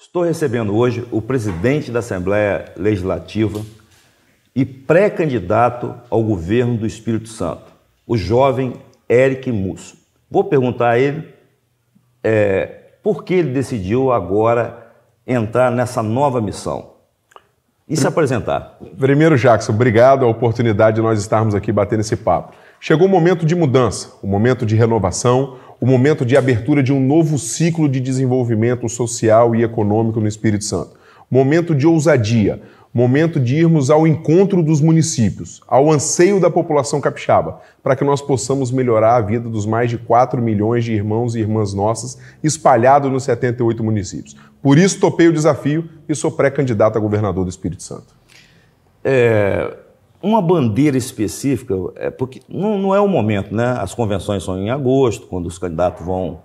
Estou recebendo hoje o presidente da Assembleia Legislativa e pré-candidato ao governo do Espírito Santo, o jovem Eric Musso. Vou perguntar a ele por que ele decidiu agora entrar nessa nova missão e se apresentar. Primeiro, Jackson, obrigado a oportunidade de nós estarmos aqui batendo esse papo. Chegou o momento de mudança, o momento de renovação, o momento de abertura de um novo ciclo de desenvolvimento social e econômico no Espírito Santo. Momento de ousadia, momento de irmos ao encontro dos municípios, ao anseio da população capixaba, para que nós possamos melhorar a vida dos mais de 4 milhões de irmãos e irmãs nossas espalhados nos 78 municípios. Por isso topei o desafio e sou pré-candidato a governador do Espírito Santo. Uma bandeira específica, porque não é o momento, né? As convenções são em agosto, quando os candidatos vão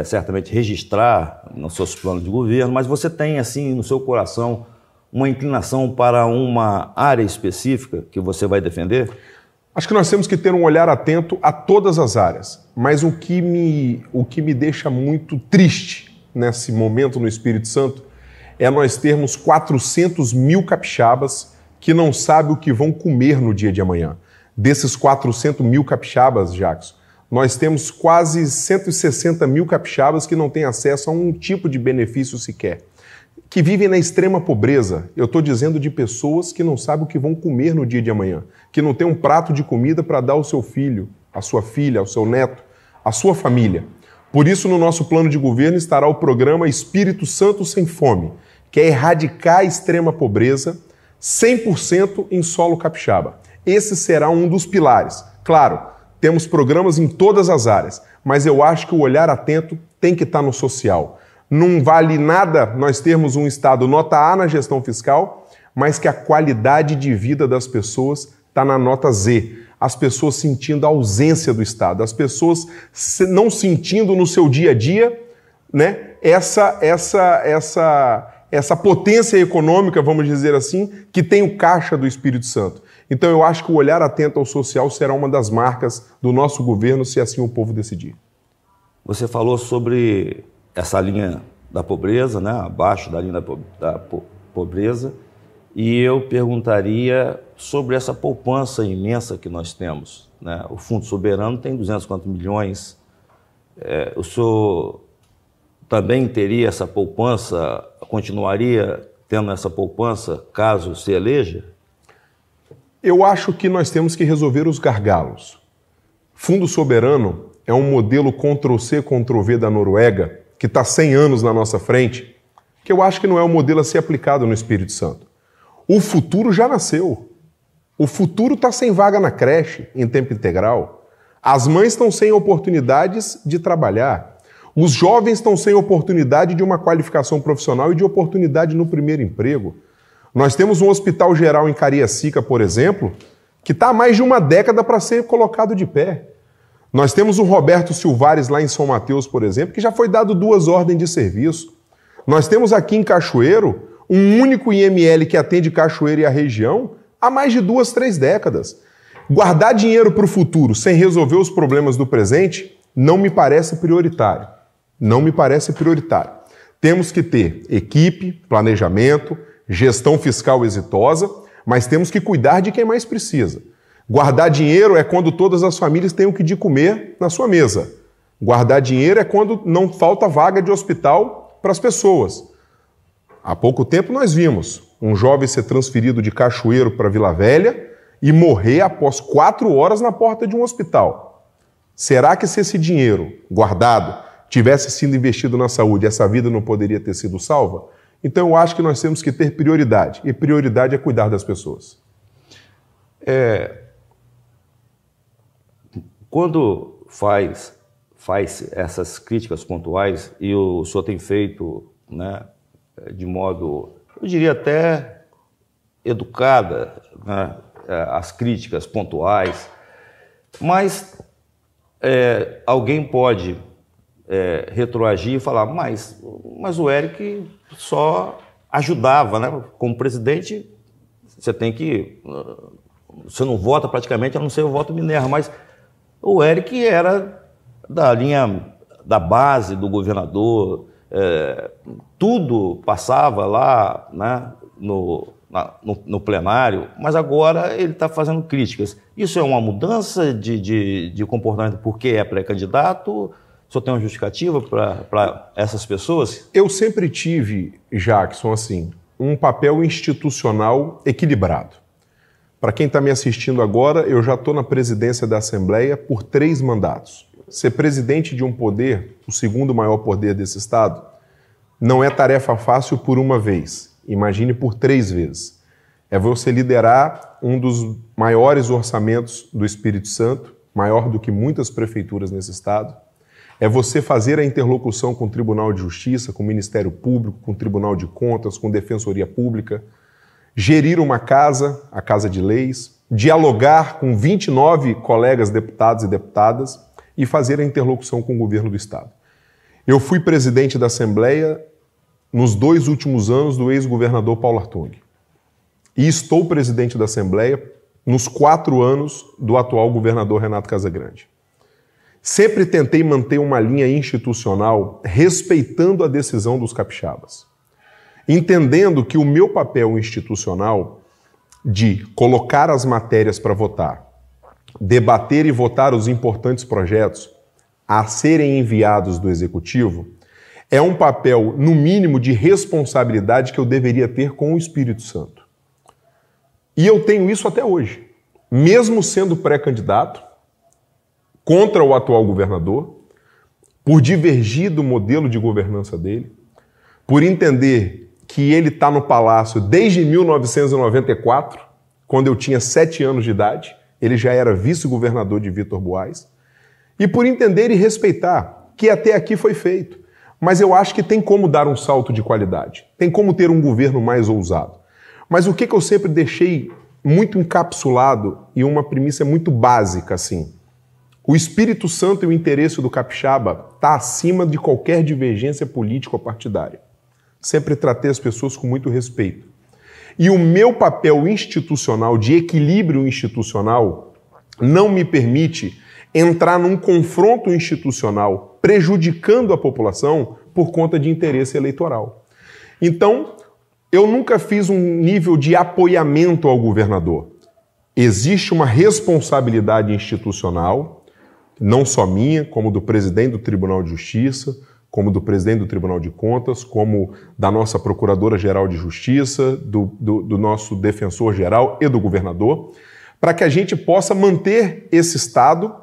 certamente registrar nos seus planos de governo, mas você tem, assim, no seu coração, uma inclinação para uma área específica que você vai defender? Acho que nós temos que ter um olhar atento a todas as áreas, mas o que me deixa muito triste nesse momento no Espírito Santo é nós termos 400 mil capixabas que não sabem o que vão comer no dia de amanhã. Desses 400 mil capixabas, Jackson, nós temos quase 160 mil capixabas que não têm acesso a um tipo de benefício sequer, que vivem na extrema pobreza. Eu estou dizendo de pessoas que não sabem o que vão comer no dia de amanhã, que não tem um prato de comida para dar ao seu filho, à sua filha, ao seu neto, à sua família. Por isso, no nosso plano de governo estará o programa Espírito Santo Sem Fome, que é erradicar a extrema pobreza 100% em solo capixaba. Esse será um dos pilares. Claro, temos programas em todas as áreas, mas eu acho que o olhar atento tem que estar no social. Não vale nada nós termos um Estado nota A na gestão fiscal, mas que a qualidade de vida das pessoas está na nota Z. As pessoas sentindo a ausência do Estado, as pessoas não sentindo no seu dia a dia, né, essa potência econômica, vamos dizer assim, que tem o caixa do Espírito Santo. Então eu acho que o olhar atento ao social será uma das marcas do nosso governo, se assim o povo decidir. Você falou sobre essa linha da pobreza, né, abaixo da linha da pobreza, e eu perguntaria sobre essa poupança imensa que nós temos, né? O Fundo Soberano tem 200 milhões. O senhor também teria essa poupança, continuaria tendo essa poupança caso se eleja? Eu acho que nós temos que resolver os gargalos. Fundo Soberano é um modelo Ctrl-C, Ctrl-V da Noruega, que está 100 anos na nossa frente, que eu acho que não é um modelo a ser aplicado no Espírito Santo. O futuro já nasceu. O futuro está sem vaga na creche, em tempo integral. As mães estão sem oportunidades de trabalhar. Os jovens estão sem oportunidade de uma qualificação profissional e de oportunidade no primeiro emprego. Nós temos um hospital geral em Cariacica, por exemplo, que está há mais de uma década para ser colocado de pé. Nós temos o Roberto Silvares lá em São Mateus, por exemplo, que já foi dado 2 ordens de serviço. Nós temos aqui em Cachoeiro um único IML que atende Cachoeiro e a região há mais de 2, 3 décadas. Guardar dinheiro para o futuro sem resolver os problemas do presente não me parece prioritário. Não me parece prioritário. Temos que ter equipe, planejamento, gestão fiscal exitosa, mas temos que cuidar de quem mais precisa. Guardar dinheiro é quando todas as famílias têm o que de comer na sua mesa. Guardar dinheiro é quando não falta vaga de hospital para as pessoas. Há pouco tempo nós vimos um jovem ser transferido de Cachoeiro para Vila Velha e morrer após 4 horas na porta de um hospital. Será que se esse dinheiro guardado tivesse sido investido na saúde, essa vida não poderia ter sido salva? Então eu acho que nós temos que ter prioridade, e prioridade é cuidar das pessoas. Quando faz essas críticas pontuais, e o senhor tem feito, né, de modo, eu diria até educada, né, as críticas pontuais, mas alguém pode retroagir e falar, mas o Eric só ajudava, né? Como presidente, você não vota praticamente, a não ser o voto Minerva, mas o Eric era da linha da base do governador, tudo passava lá, né, no plenário, mas agora ele está fazendo críticas. Isso é uma mudança de comportamento porque é pré-candidato? Só tem uma justificativa para essas pessoas? Eu sempre tive, Jackson, assim, um papel institucional equilibrado. Para quem está me assistindo agora, eu já estou na presidência da Assembleia por 3 mandatos. Ser presidente de um poder, o segundo maior poder desse Estado, não é tarefa fácil por uma vez. Imagine por 3 vezes. É você liderar um dos maiores orçamentos do Espírito Santo, maior do que muitas prefeituras nesse Estado. É você fazer a interlocução com o Tribunal de Justiça, com o Ministério Público, com o Tribunal de Contas, com a Defensoria Pública, gerir uma casa, a Casa de Leis, dialogar com 29 colegas deputados e deputadas e fazer a interlocução com o governo do Estado. Eu fui presidente da Assembleia nos 2 últimos anos do ex-governador Paulo Artung. E estou presidente da Assembleia nos 4 anos do atual governador Renato Casagrande. Sempre tentei manter uma linha institucional respeitando a decisão dos capixabas, entendendo que o meu papel institucional de colocar as matérias para votar, debater e votar os importantes projetos a serem enviados do Executivo, é um papel, no mínimo, de responsabilidade que eu deveria ter com o Espírito Santo. E eu tenho isso até hoje. Mesmo sendo pré-candidato, contra o atual governador, por divergir do modelo de governança dele, por entender que ele está no palácio desde 1994, quando eu tinha 7 anos de idade, ele já era vice-governador de Vitor Buarque, e por entender e respeitar que até aqui foi feito. Mas eu acho que tem como dar um salto de qualidade, tem como ter um governo mais ousado. Mas o que eu sempre deixei muito encapsulado e uma premissa muito básica assim, o Espírito Santo e o interesse do capixaba está acima de qualquer divergência política ou partidária. Sempre tratei as pessoas com muito respeito. E o meu papel institucional, de equilíbrio institucional, não me permite entrar num confronto institucional prejudicando a população por conta de interesse eleitoral. Então, eu nunca fiz um nível de apoiamento ao governador. Existe uma responsabilidade institucional, não só minha, como do presidente do Tribunal de Justiça, como do presidente do Tribunal de Contas, como da nossa Procuradora-Geral de Justiça, do nosso Defensor-Geral e do governador, para que a gente possa manter esse Estado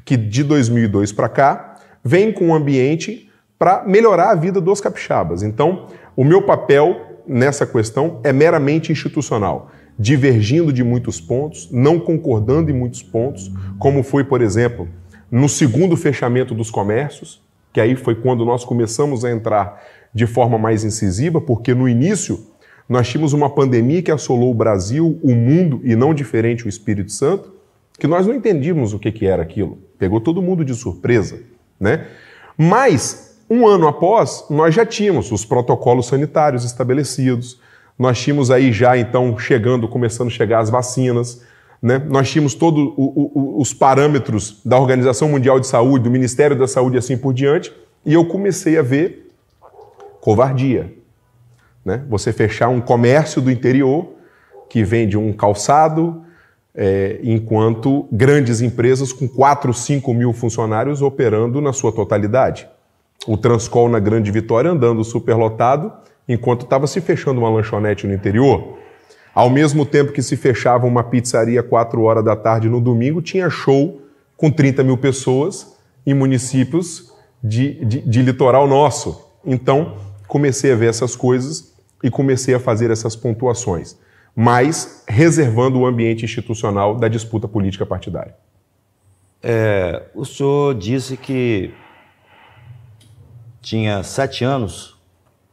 que de 2002 para cá vem com um ambiente para melhorar a vida dos capixabas. Então, o meu papel nessa questão é meramente institucional, divergindo de muitos pontos, não concordando em muitos pontos, como foi, por exemplo, no segundo fechamento dos comércios, que aí foi quando nós começamos a entrar de forma mais incisiva, porque no início nós tínhamos uma pandemia que assolou o Brasil, o mundo, e não diferente o Espírito Santo, que nós não entendíamos o que era aquilo. Pegou todo mundo de surpresa, né? Mas, um ano após, nós já tínhamos os protocolos sanitários estabelecidos, nós tínhamos aí já, então, começando a chegar as vacinas, né? Nós tínhamos todos os parâmetros da Organização Mundial de Saúde, do Ministério da Saúde e assim por diante, e eu comecei a ver covardia, né? Você fechar um comércio do interior que vende um calçado, enquanto grandes empresas com 4, 5 mil funcionários operando na sua totalidade. O Transcol na Grande Vitória andando superlotado, enquanto estava se fechando uma lanchonete no interior. Ao mesmo tempo que se fechava uma pizzaria 4 horas da tarde no domingo, tinha show com 30 mil pessoas em municípios de litoral nosso. Então, comecei a ver essas coisas e comecei a fazer essas pontuações, mas reservando o ambiente institucional da disputa política partidária. O senhor disse que tinha 7 anos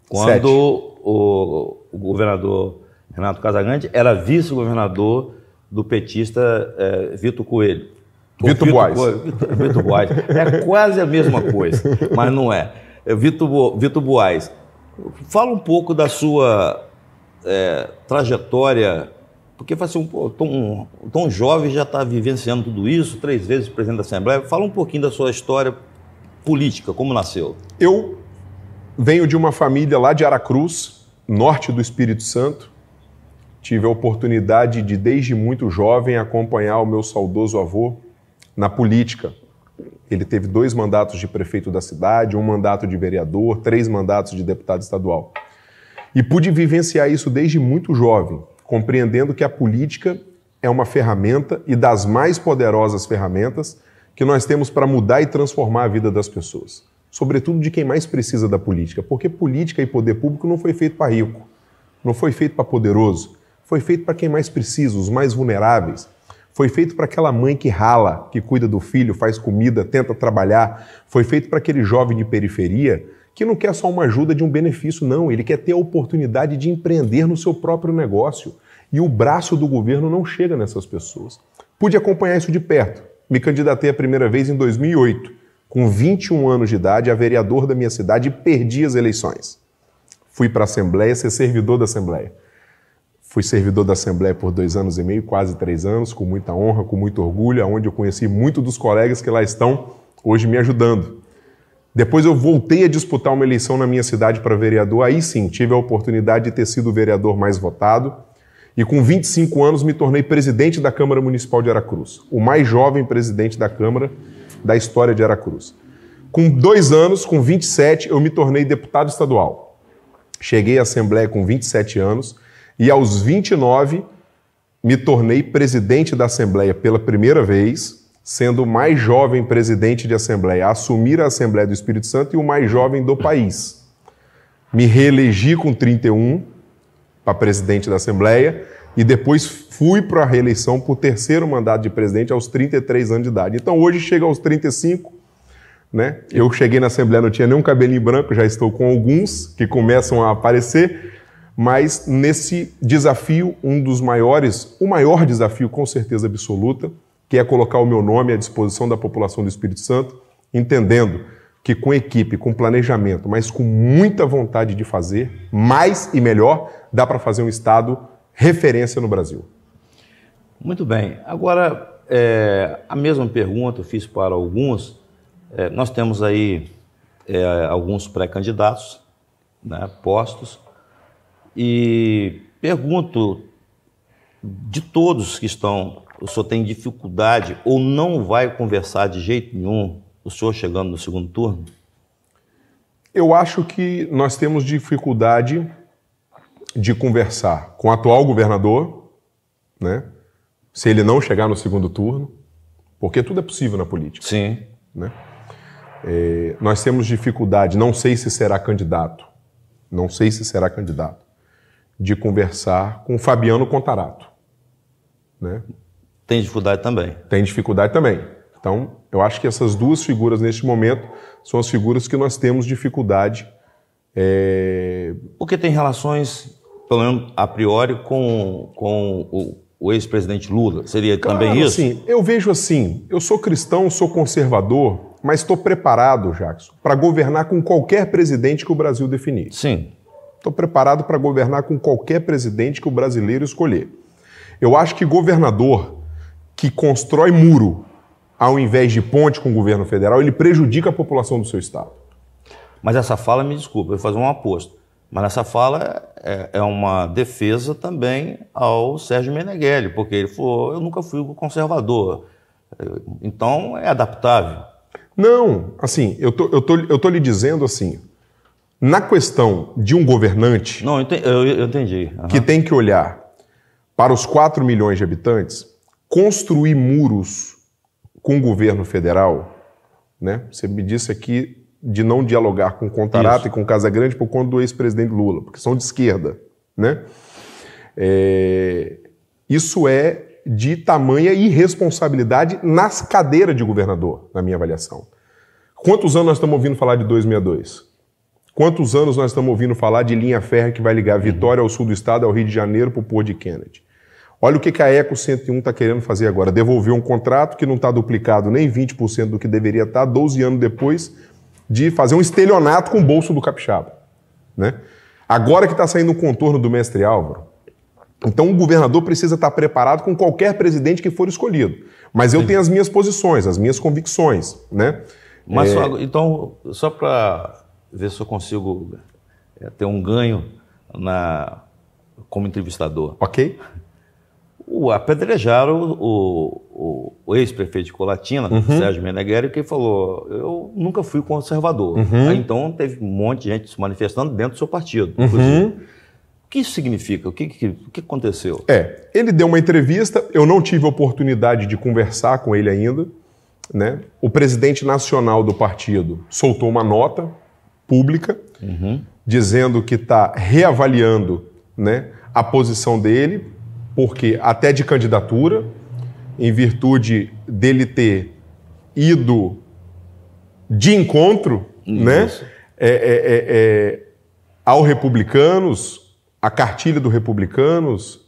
quando o governador Renato Casagrande era vice-governador do petista Vitor Coelho. Vitor Buarque. Vitor Buarque. É quase a mesma coisa, mas não é. Vitor Buarque. Fala um pouco da sua trajetória, porque tão jovem, já está vivenciando tudo isso, 3 vezes presidente da Assembleia. Fala um pouquinho da sua história política, como nasceu. Eu venho de uma família lá de Aracruz, norte do Espírito Santo. Tive a oportunidade de, desde muito jovem, acompanhar o meu saudoso avô na política. Ele teve 2 mandatos de prefeito da cidade, 1 mandato de vereador, 3 mandatos de deputado estadual. E pude vivenciar isso desde muito jovem, compreendendo que a política é uma ferramenta e das mais poderosas ferramentas que nós temos para mudar e transformar a vida das pessoas. Sobretudo de quem mais precisa da política, porque política e poder público não foi feito para rico, não foi feito para poderoso, foi feito para quem mais precisa, os mais vulneráveis. Foi feito para aquela mãe que rala, que cuida do filho, faz comida, tenta trabalhar. Foi feito para aquele jovem de periferia que não quer só uma ajuda de um benefício, não. Ele quer ter a oportunidade de empreender no seu próprio negócio. E o braço do governo não chega nessas pessoas. Pude acompanhar isso de perto. Me candidatei a primeira vez em 2008, com 21 anos de idade, a vereador da minha cidade, e perdi as eleições. Fui para a Assembleia ser servidor da Assembleia. Fui servidor da Assembleia por 2 anos e meio, quase 3 anos, com muita honra, com muito orgulho, onde eu conheci muitos dos colegas que lá estão hoje me ajudando. Depois eu voltei a disputar uma eleição na minha cidade para vereador, aí sim, tive a oportunidade de ter sido o vereador mais votado, e com 25 anos me tornei presidente da Câmara Municipal de Aracruz, o mais jovem presidente da Câmara da história de Aracruz. Com 2 anos, com 27, eu me tornei deputado estadual. Cheguei à Assembleia com 27 anos, e aos 29, me tornei presidente da Assembleia pela primeira vez, sendo o mais jovem presidente de Assembleia a assumir a Assembleia do Espírito Santo e o mais jovem do país. Me reelegi com 31 para presidente da Assembleia e depois fui para a reeleição por 3º mandato de presidente aos 33 anos de idade. Então hoje chega aos 35, né? Eu cheguei na Assembleia, não tinha nenhum cabelinho branco, já estou com alguns que começam a aparecer. Mas nesse desafio, um dos maiores, o maior desafio com certeza absoluta, que é colocar o meu nome à disposição da população do Espírito Santo, entendendo que com equipe, com planejamento, mas com muita vontade de fazer, mais e melhor, dá para fazer um Estado referência no Brasil. Muito bem. Agora, a mesma pergunta eu fiz para alguns. Nós temos aí alguns pré-candidatos, né, postos. E pergunto, de todos que estão, o senhor tem dificuldade ou não vai conversar de jeito nenhum, o senhor chegando no segundo turno? Eu acho que nós temos dificuldade de conversar com o atual governador, né? Se ele não chegar no segundo turno, porque tudo é possível na política. Sim. Né? Nós temos dificuldade, não sei se será candidato, de conversar com o Fabiano Contarato. Né? Tem dificuldade também? Tem dificuldade também. Então, eu acho que essas 2 figuras, neste momento, são as figuras que nós temos dificuldade. Porque tem relações, pelo menos a priori, com o ex-presidente Lula. Seria também isso? Sim. Eu vejo assim, eu sou cristão, sou conservador, mas estou preparado, Jackson, para governar com qualquer presidente que o Brasil definir. Sim. Estou preparado para governar com qualquer presidente que o brasileiro escolher. Eu acho que governador que constrói muro ao invés de ponte com o governo federal, ele prejudica a população do seu estado. Mas essa fala, me desculpa, eu vou fazer um aposto, mas essa fala é uma defesa também ao Sérgio Meneghelli, porque ele falou, eu nunca fui conservador, então é adaptável. Não, assim, eu tô lhe dizendo assim, na questão de um governante... Não, eu entendi. Uhum. Que tem que olhar para os 4 milhões de habitantes, construir muros com o governo federal, né? Você me disse aqui de não dialogar com Contarato e com Casagrande por conta do ex-presidente Lula, porque são de esquerda, né? Isso é de tamanha irresponsabilidade nas cadeiras de governador, na minha avaliação. Quantos anos nós estamos ouvindo falar de 262? Quantos anos nós estamos ouvindo falar de linha férrea que vai ligar Vitória ao sul do estado, ao Rio de Janeiro, para o Porto de Kennedy? Olha o que a Eco 101 está querendo fazer agora. Devolver um contrato que não está duplicado nem 20% do que deveria estar, 12 anos depois de fazer um estelionato com o bolso do capixaba. Né? Agora que está saindo um contorno do mestre Álvaro. Então o governador precisa estar preparado com qualquer presidente que for escolhido. Mas eu tenho as minhas posições, as minhas convicções. Né? Mas então, só para ver se eu consigo ter um ganho como entrevistador. Ok. Apedrejaram o ex-prefeito de Colatina, Sérgio Meneghelli, que falou: eu nunca fui conservador. Aí, então teve um monte de gente se manifestando dentro do seu partido, inclusive. O que isso significa? O que aconteceu? Ele deu uma entrevista, eu não tive a oportunidade de conversar com ele ainda, né? O presidente nacional do partido soltou uma nota pública dizendo que está reavaliando, né, a posição dele, porque até de candidatura, em virtude dele ter ido de encontro, né, ao Republicanos, à cartilha do Republicanos,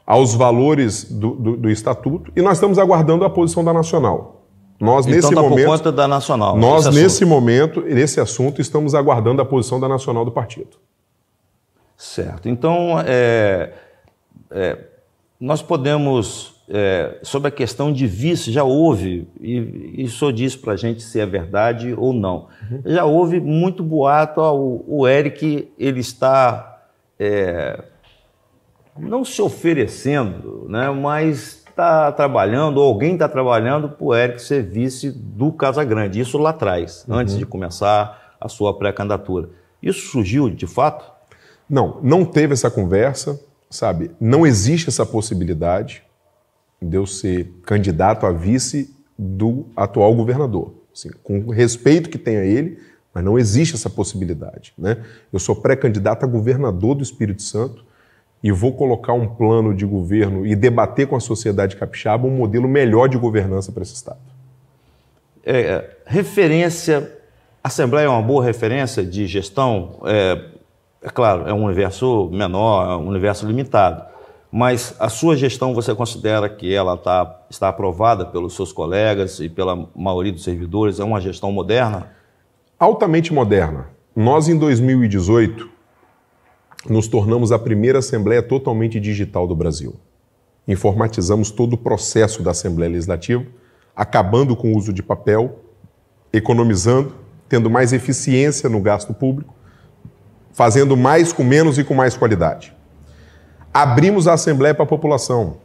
aos valores do Estatuto, e nós estamos aguardando a posição da Nacional. Nós, então nesse tá momento, por conta da Nacional. Nós, nesse momento, nesse assunto, estamos aguardando a posição da Nacional do partido. Certo. Então, nós podemos, sobre a questão de vice, já houve, e o senhor disse para a gente se é verdade ou não, já houve muito boato, o Eric, ele está não se oferecendo, né, mas está trabalhando, ou alguém está trabalhando para o Eric ser vice do Casagrande, isso lá atrás, antes de começar a sua pré-candidatura. Isso surgiu de fato? Não teve essa conversa, sabe? Não existe essa possibilidade de eu ser candidato a vice do atual governador. Assim, com o respeito que tem a ele, mas não existe essa possibilidade, né? Eu sou pré-candidato a governador do Espírito Santo e vou colocar um plano de governo e debater com a sociedade capixaba um modelo melhor de governança para esse estado. Referência, a Assembleia é uma boa referência de gestão? É claro, é um universo menor, é um universo limitado, mas a sua gestão, você considera que ela está aprovada pelos seus colegas e pela maioria dos servidores? É uma gestão moderna? Altamente moderna. Nós, em 2018, nos tornamos a primeira Assembleia totalmente digital do Brasil. Informatizamos todo o processo da Assembleia Legislativa, acabando com o uso de papel, economizando, tendo mais eficiência no gasto público, fazendo mais com menos e com mais qualidade. Abrimos a Assembleia para a população.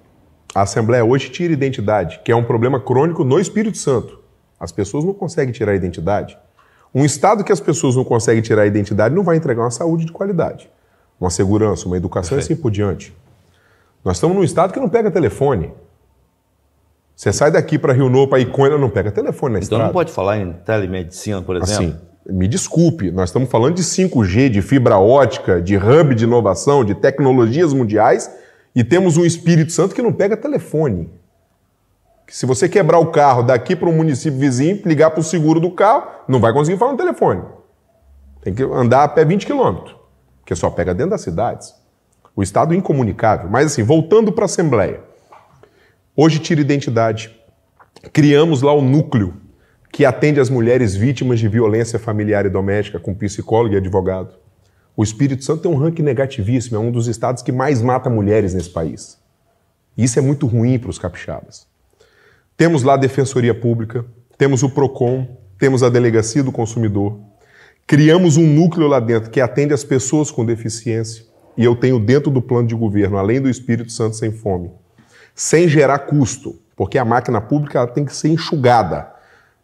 A Assembleia hoje tira identidade, que é um problema crônico no Espírito Santo. As pessoas não conseguem tirar a identidade. Um estado que as pessoas não conseguem tirar a identidade não vai entregar uma saúde de qualidade, uma segurança, uma educação e assim por diante. Nós estamos num estado que não pega telefone. Você sai daqui para Rio Novo, para Iconha, não pega telefone na estrada. Então não pode falar em telemedicina, por exemplo? Assim, me desculpe, nós estamos falando de 5G, de fibra ótica, de hub de inovação, de tecnologias mundiais, e temos um Espírito Santo que não pega telefone. Se você quebrar o carro daqui para um município vizinho, ligar para o seguro do carro, não vai conseguir falar no telefone. Tem que andar a pé 20 quilômetros, porque só pega dentro das cidades. O estado é incomunicável. Mas assim, voltando para a Assembleia. Hoje tira identidade. Criamos lá o núcleo que atende as mulheres vítimas de violência familiar e doméstica, com psicólogo e advogado. O Espírito Santo tem um ranking negativíssimo, é um dos estados que mais mata mulheres nesse país. Isso é muito ruim para os capixabas. Temos lá a Defensoria Pública, temos o PROCON, temos a Delegacia do Consumidor. Criamos um núcleo lá dentro que atende as pessoas com deficiência. E eu tenho dentro do plano de governo, além do Espírito Santo Sem Fome, sem gerar custo, porque a máquina pública ela tem que ser enxugada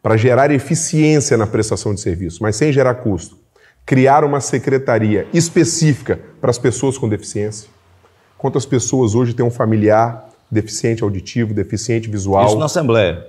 para gerar eficiência na prestação de serviço, mas sem gerar custo. Criar uma secretaria específica para as pessoas com deficiência. Quantas pessoas hoje têm um familiar deficiente auditivo, deficiente visual? Isso na Assembleia.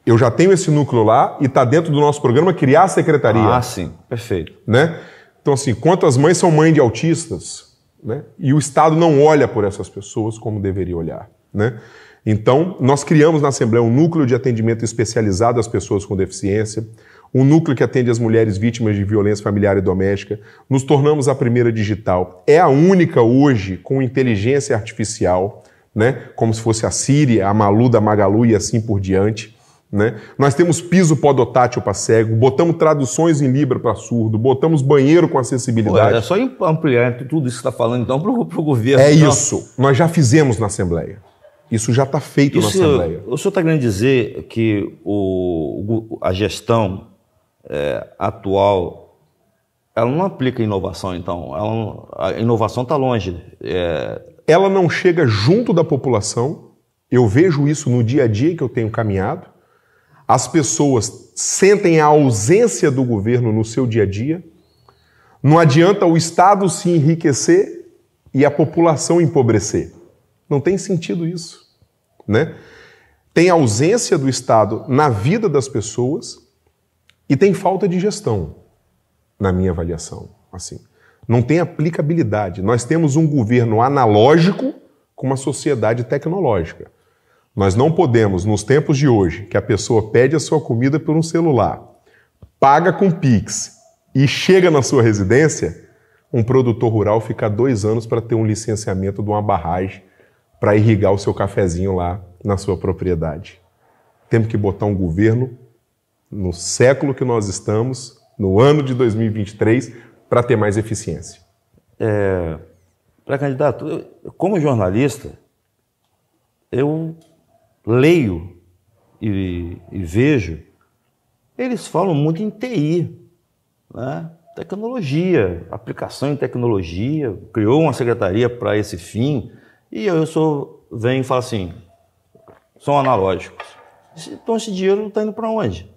Eu já tenho esse núcleo lá e está dentro do nosso programa criar a secretaria. Ah, sim. Perfeito. Né? Então, assim, quantas mães são mães de autistas, né? E o Estado não olha por essas pessoas como deveria olhar, né? Então, nós criamos na Assembleia um núcleo de atendimento especializado às pessoas com deficiência, um núcleo que atende as mulheres vítimas de violência familiar e doméstica. Nos tornamos a primeira digital. É a única hoje com inteligência artificial, né? Como se fosse a Siri, a Malu da Magalu e assim por diante. Né? Nós temos piso podotátil para cego, botamos traduções em Libra para surdo, botamos banheiro com acessibilidade. É só ampliar tudo isso que você está falando, então, para o governo. É então. Isso. Nós já fizemos na Assembleia. Isso já está feito na Assembleia. O senhor está querendo dizer que a gestão atual ela não aplica inovação, então. A inovação está longe. Ela não chega junto da população. Eu vejo isso no dia a dia que eu tenho caminhado. As pessoas sentem a ausência do governo no seu dia a dia. Não adianta o Estado se enriquecer e a população empobrecer. Não tem sentido isso, né? Tem ausência do Estado na vida das pessoas e tem falta de gestão, na minha avaliação. Assim, não tem aplicabilidade. Nós temos um governo analógico com uma sociedade tecnológica. Nós não podemos, nos tempos de hoje, que a pessoa pede a sua comida por um celular, paga com Pix e chega na sua residência, um produtor rural fica 2 anos para ter um licenciamento de uma barragem para irrigar o seu cafezinho lá na sua propriedade. Temos que botar um governo no século que nós estamos, no ano de 2023, para ter mais eficiência. Para candidato, como jornalista, eu leio e vejo, eles falam muito em TI, né? Tecnologia, aplicação em tecnologia, criou uma secretaria para esse fim, e venho e falo assim, são analógicos. Então esse dinheiro está indo para onde?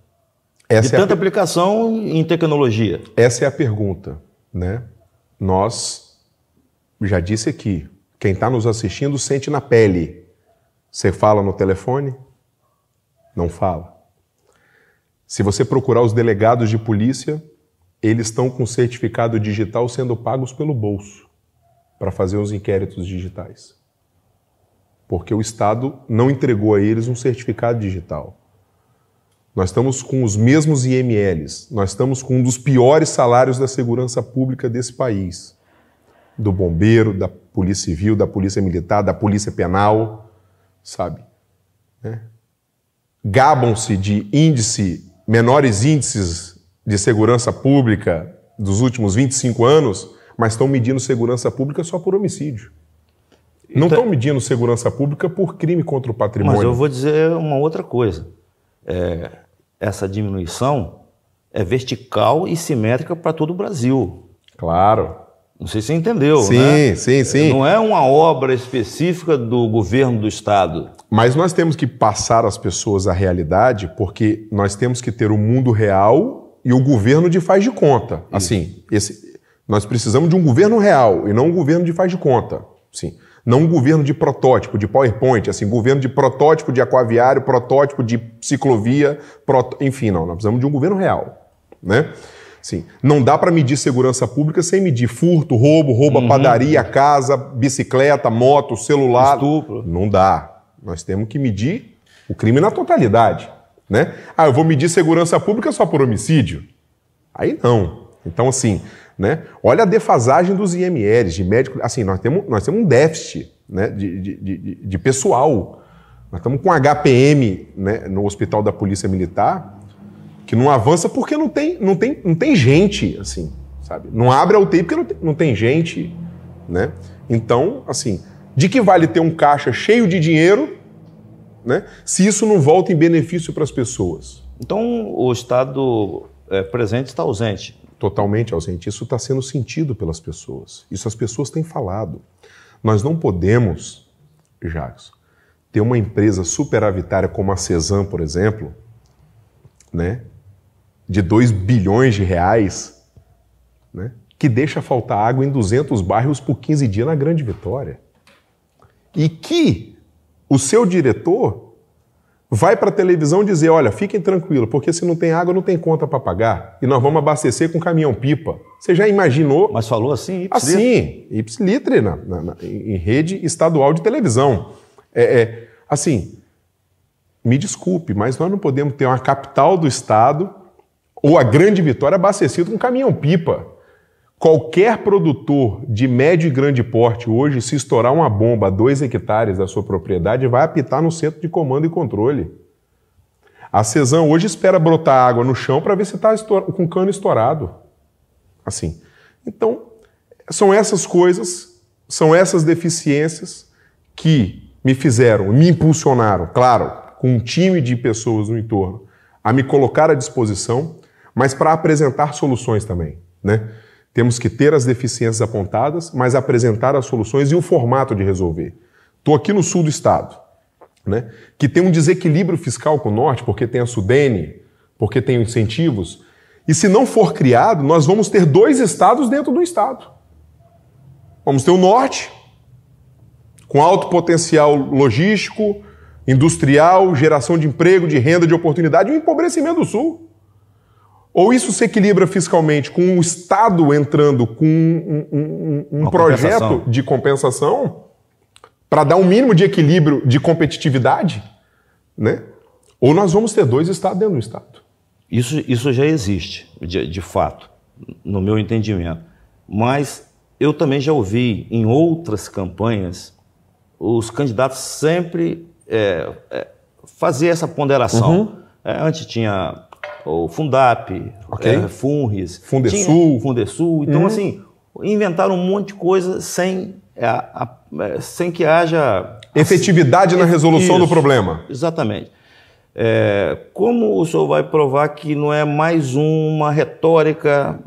De tanta aplicação em tecnologia. Essa é a pergunta, né? Nós, já disse aqui, quem está nos assistindo sente na pele. Você fala no telefone? Não fala. Se você procurar os delegados de polícia, eles estão com certificado digital sendo pagos pelo bolso para fazer os inquéritos digitais. Porque o Estado não entregou a eles um certificado digital. Nós estamos com os mesmos IMLs, nós estamos com um dos piores salários da segurança pública desse país. Do bombeiro, da polícia civil, da polícia militar, da polícia penal, sabe? Gabam-se de menores índices de segurança pública dos últimos 25 anos, mas estão medindo segurança pública só por homicídio. Não estão medindo segurança pública por crime contra o patrimônio. Mas eu vou dizer uma outra coisa. Essa diminuição é vertical e simétrica para todo o Brasil. Claro. Não sei se você entendeu, sim, né? Sim. Não é uma obra específica do governo do Estado. Mas nós temos que passar às pessoas a realidade, porque nós temos que ter o mundo real e o governo de faz de conta. Assim, nós precisamos de um governo real e não um governo de faz de conta. Sim. Não um governo de protótipo, de PowerPoint, assim, governo de protótipo de aquaviário, protótipo de ciclovia, enfim, não. Nós precisamos de um governo real, né? Sim. Não dá para medir segurança pública sem medir furto, roubo a padaria, casa, bicicleta, moto, celular. Estupro. Não dá. Nós temos que medir o crime na totalidade, né? Eu vou medir segurança pública só por homicídio? Aí não. Então, assim, né? Olha a defasagem dos IMLs, de médico. Assim, nós temos um déficit, né, de pessoal. Nós estamos com HPM, né, no Hospital da Polícia Militar, que não avança porque não tem gente, assim, sabe? Não abre a UTI porque não tem gente, né? Então, assim, de que vale ter um caixa cheio de dinheiro, né, se isso não volta em benefício para as pessoas? Então, o Estado presente está ausente. Totalmente ausente. Isso está sendo sentido pelas pessoas. Isso as pessoas têm falado. Nós não podemos, Jacques, ter uma empresa superavitária como a Cesan, por exemplo, né, de 2 bilhões de reais, né, que deixa faltar água em 200 bairros por 15 dias na Grande Vitória. E que o seu diretor vai para a televisão dizer, olha, fiquem tranquilos, porque se não tem água, não tem conta para pagar. E nós vamos abastecer com caminhão-pipa. Você já imaginou? Mas falou assim, ipsiliter? Assim, ipsiliter em rede estadual de televisão. Assim, me desculpe, mas nós não podemos ter uma capital do estado ou a Grande Vitória abastecida com caminhão-pipa. Qualquer produtor de médio e grande porte hoje, se estourar uma bomba a 2 hectares da sua propriedade, vai apitar no centro de comando e controle. A Cesan hoje espera brotar água no chão para ver se está com o cano estourado. Assim. Então, são essas coisas, são essas deficiências que me impulsionaram, claro, com um time de pessoas no entorno, a me colocar à disposição, mas para apresentar soluções também, né? Temos que ter as deficiências apontadas, mas apresentar as soluções e o formato de resolver. Estou aqui no sul do estado, né, que tem um desequilíbrio fiscal com o norte, porque tem a Sudene, porque tem incentivos. E se não for criado, nós vamos ter 2 estados dentro do estado. Vamos ter o norte, com alto potencial logístico, industrial, geração de emprego, de renda, de oportunidade, e o empobrecimento do sul. Ou isso se equilibra fiscalmente com o Estado entrando com um projeto de compensação para dar um mínimo de equilíbrio de competitividade, né? Ou nós vamos ter 2 estados dentro do Estado. Isso já existe, de fato, no meu entendimento. Mas eu também já ouvi em outras campanhas os candidatos sempre fazer essa ponderação. Antes tinha o Fundap, Funres, Fundesul. Então, assim, inventaram um monte de coisa sem que haja efetividade na resolução do problema. Exatamente. Como o senhor vai provar que não é mais uma retórica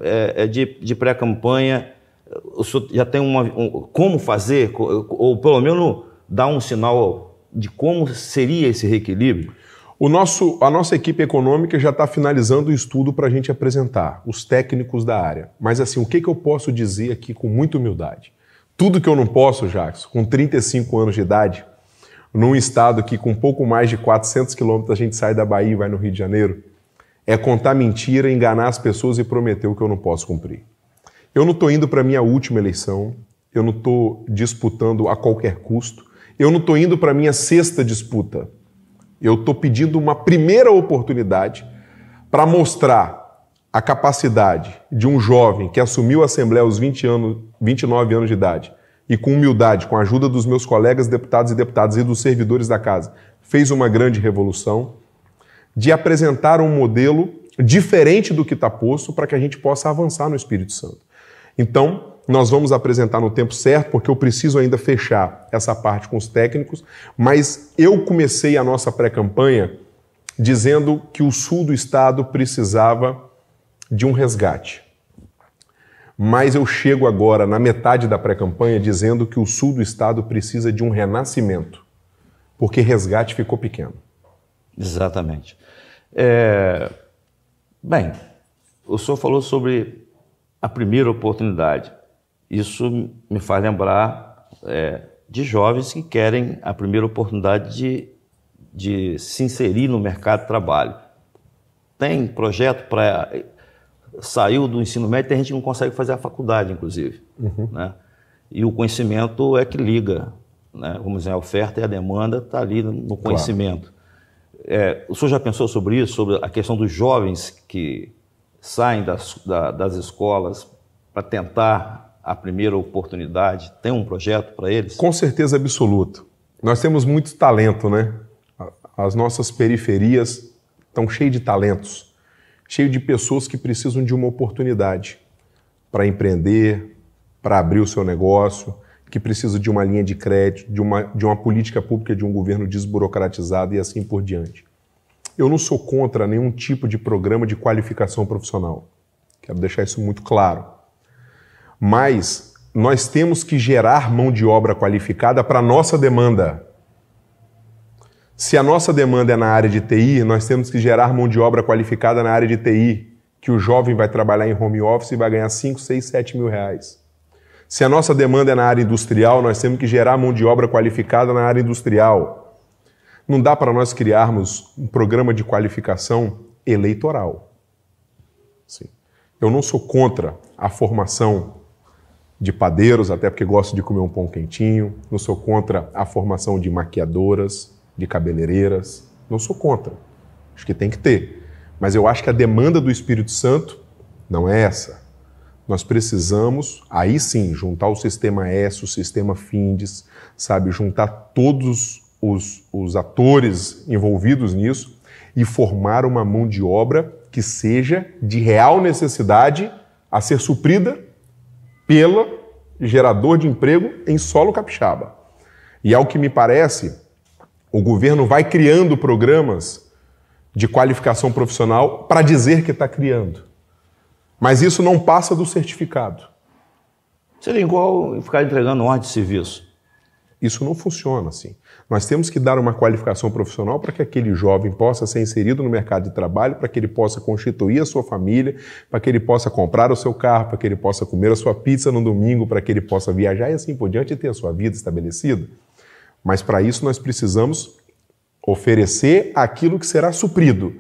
de pré-campanha? O senhor já tem como fazer, ou pelo menos dar um sinal de como seria esse reequilíbrio? A nossa equipe econômica já está finalizando o estudo para a gente apresentar, os técnicos da área. Mas assim, o que eu posso dizer aqui com muita humildade? Tudo que eu não posso, Jackson, com 35 anos de idade, num estado que com pouco mais de 400 quilômetros a gente sai da Bahia e vai no Rio de Janeiro, é contar mentira, enganar as pessoas e prometer o que eu não posso cumprir. Eu não estou indo para a minha última eleição, eu não estou disputando a qualquer custo, eu não estou indo para a minha 6ª disputa. Eu estou pedindo uma primeira oportunidade para mostrar a capacidade de um jovem que assumiu a Assembleia aos 29 anos de idade e com humildade, com a ajuda dos meus colegas deputados e deputadas e dos servidores da casa, fez uma grande revolução, de apresentar um modelo diferente do que está posto para que a gente possa avançar no Espírito Santo. Então, nós vamos apresentar no tempo certo, porque eu preciso ainda fechar essa parte com os técnicos, mas eu comecei a nossa pré-campanha dizendo que o sul do estado precisava de um resgate. Mas eu chego agora na metade da pré-campanha dizendo que o sul do estado precisa de um renascimento, porque resgate ficou pequeno. Exatamente. Bem, o senhor falou sobre a primeira oportunidade. Isso me faz lembrar de jovens que querem a primeira oportunidade de se inserir no mercado de trabalho. Tem projeto para... Saiu do ensino médio, tem gente que não consegue fazer a faculdade, inclusive. Né? E o conhecimento é que liga. Né? Vamos dizer, a oferta e a demanda está ali no conhecimento. Claro. O senhor já pensou sobre isso, sobre a questão dos jovens que saem das escolas para tentar a primeira oportunidade? Tem um projeto para eles? Com certeza absoluta. Nós temos muito talento, né? As nossas periferias estão cheias de talentos, cheias de pessoas que precisam de uma oportunidade para empreender, para abrir o seu negócio, que precisam de uma linha de crédito, de uma política pública, de um governo desburocratizado e assim por diante. Eu não sou contra nenhum tipo de programa de qualificação profissional. Quero deixar isso muito claro. Mas nós temos que gerar mão de obra qualificada para a nossa demanda. Se a nossa demanda é na área de TI, nós temos que gerar mão de obra qualificada na área de TI, que o jovem vai trabalhar em home office e vai ganhar 5, 6, 7 mil reais. Se a nossa demanda é na área industrial, nós temos que gerar mão de obra qualificada na área industrial. Não dá para nós criarmos um programa de qualificação eleitoral. Sim. Eu não sou contra a formação de padeiros, até porque gosto de comer um pão quentinho. Não sou contra a formação de maquiadoras, de cabeleireiras. Não sou contra. Acho que tem que ter. Mas eu acho que a demanda do Espírito Santo não é essa. Nós precisamos, aí sim, juntar o sistema S, o sistema Findes, sabe, juntar todos os atores envolvidos nisso e formar uma mão de obra que seja de real necessidade a ser suprida pelo gerador de emprego em solo capixaba. E ao que me parece, o governo vai criando programas de qualificação profissional para dizer que está criando. Mas isso não passa do certificado. Seria igual ficar entregando ordem de serviço. Isso não funciona assim. Nós temos que dar uma qualificação profissional para que aquele jovem possa ser inserido no mercado de trabalho, para que ele possa constituir a sua família, para que ele possa comprar o seu carro, para que ele possa comer a sua pizza no domingo, para que ele possa viajar e assim por diante e ter a sua vida estabelecida. Mas para isso nós precisamos oferecer aquilo que será suprido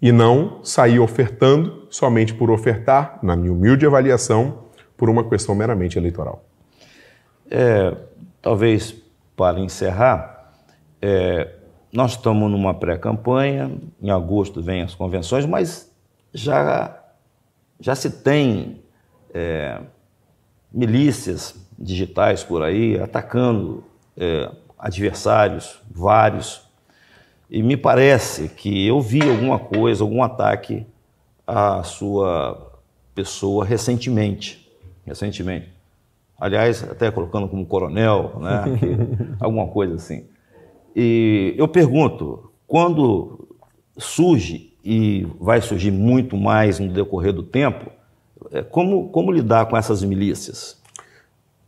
e não sair ofertando somente por ofertar, na minha humilde avaliação, por uma questão meramente eleitoral. Talvez, para encerrar, nós estamos numa pré-campanha, em agosto vem as convenções, mas já se tem milícias digitais por aí atacando adversários, vários, e me parece que eu vi alguma coisa, algum ataque à sua pessoa recentemente. Aliás, até colocando como coronel, né, alguma coisa assim. E eu pergunto, quando surge, e vai surgir muito mais no decorrer do tempo, como lidar com essas milícias?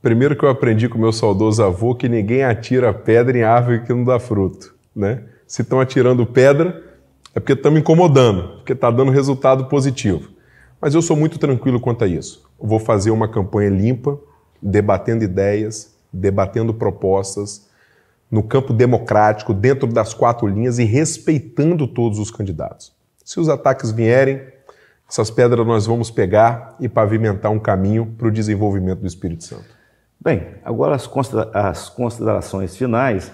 Primeiro que eu aprendi com meu saudoso avô que ninguém atira pedra em árvore que não dá fruto, né? Se estão atirando pedra, é porque estão me incomodando, porque está dando resultado positivo. Mas eu sou muito tranquilo quanto a isso. Eu vou fazer uma campanha limpa, debatendo ideias, debatendo propostas, no campo democrático, dentro das 4 linhas e respeitando todos os candidatos. Se os ataques vierem, essas pedras nós vamos pegar e pavimentar um caminho para o desenvolvimento do Espírito Santo. Bem, agora as considerações finais,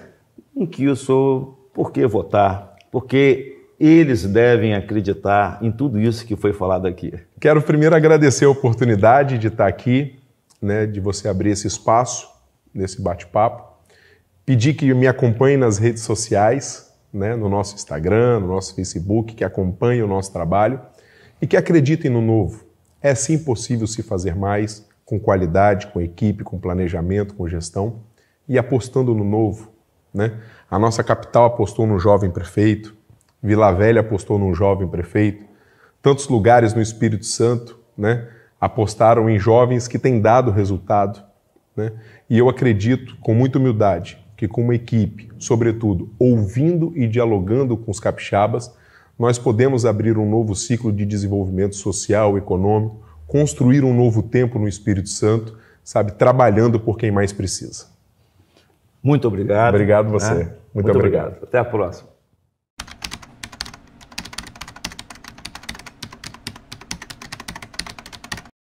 em que eu sou, por que votar? Porque eles devem acreditar em tudo isso que foi falado aqui. Quero primeiro agradecer a oportunidade de estar aqui, né, de você abrir esse espaço, nesse bate-papo. Pedir que me acompanhe nas redes sociais, né, no nosso Instagram, no nosso Facebook, que acompanhe o nosso trabalho e que acreditem no novo. É sim possível se fazer mais, com qualidade, com equipe, com planejamento, com gestão e apostando no novo, né? A nossa capital apostou no jovem prefeito, Vila Velha apostou num jovem prefeito, tantos lugares no Espírito Santo, né, apostaram em jovens que têm dado resultado, né? E eu acredito, com muita humildade, que com uma equipe, sobretudo, ouvindo e dialogando com os capixabas, nós podemos abrir um novo ciclo de desenvolvimento social, econômico, construir um novo tempo no Espírito Santo, sabe, trabalhando por quem mais precisa. Muito obrigado. Obrigado você. Muito obrigado. Até a próxima.